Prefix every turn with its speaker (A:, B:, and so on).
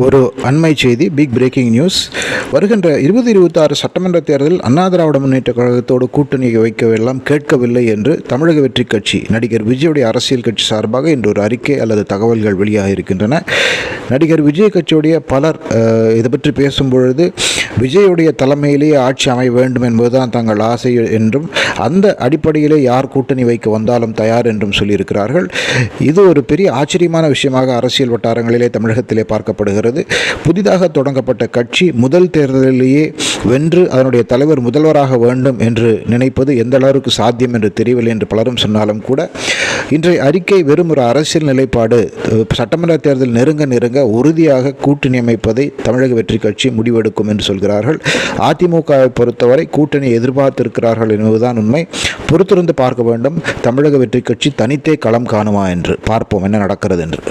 A: ஒரு அண்மை செய்தி, பிக் பிரேக்கிங் நியூஸ். வருகின்ற 2026 சட்டமன்ற தேர்தலில் அண்ணா திராவிட முன்னேற்ற கழகத்தோடு கூட்டணியை வைக்கவெல்லாம் கேட்கவில்லை என்று தமிழக வெற்றி கட்சி நடிகர் விஜயுடைய அரசியல் கட்சி சார்பாக இன்று ஒரு அறிக்கை அல்லது தகவல்கள் வெளியாக இருக்கின்றன. நடிகர் விஜய் கட்சியுடைய பலர் இதை பற்றி பேசும்பொழுது விஜயுடைய தலைமையிலேயே ஆட்சி அமைய வேண்டும் என்பதுதான் தங்கள் ஆசை என்றும், அந்த அடிப்படையிலே யார் கூட்டணி வைக்க வந்தாலும் தயார் என்றும் சொல்லியிருக்கிறார்கள். இது ஒரு பெரிய ஆச்சரியமான விஷயமாக அரசியல் வட்டாரங்களிலே தமிழகத்திலே பார்க்கப்படுகிறது. புதிதாக தொடங்கப்பட்ட கட்சி முதல் தேர்தலிலேயே வென்று அதனுடைய தலைவர் முதல்வராக வேண்டும் என்று நினைப்பது எந்த அளவுக்கு சாத்தியம் என்று தெரியவில்லை என்று பலரும் சொன்னாலும் கூட, இன்றைய அறிக்கை வெறும் ஒரு அரசியல் நிலைப்பாடு. சட்டமன்ற தேர்தல் நெருங்க நெருங்க உறுதியாக கூட்டணி அமைப்பதை தமிழக வெற்றி கட்சி முடிவெடுக்கும் என்று சொல்கிறார்கள். அதிமுகவை பொறுத்தவரை கூட்டணி எதிர்பார்த்திருக்கிறார்கள் என்பதுதான் உண்மை. பொறுத்திருந்து பார்க்க வேண்டும். தமிழக வெற்றி கட்சி தனித்தே களம் காணுமா என்று பார்ப்போம் என்ன நடக்கிறது என்று.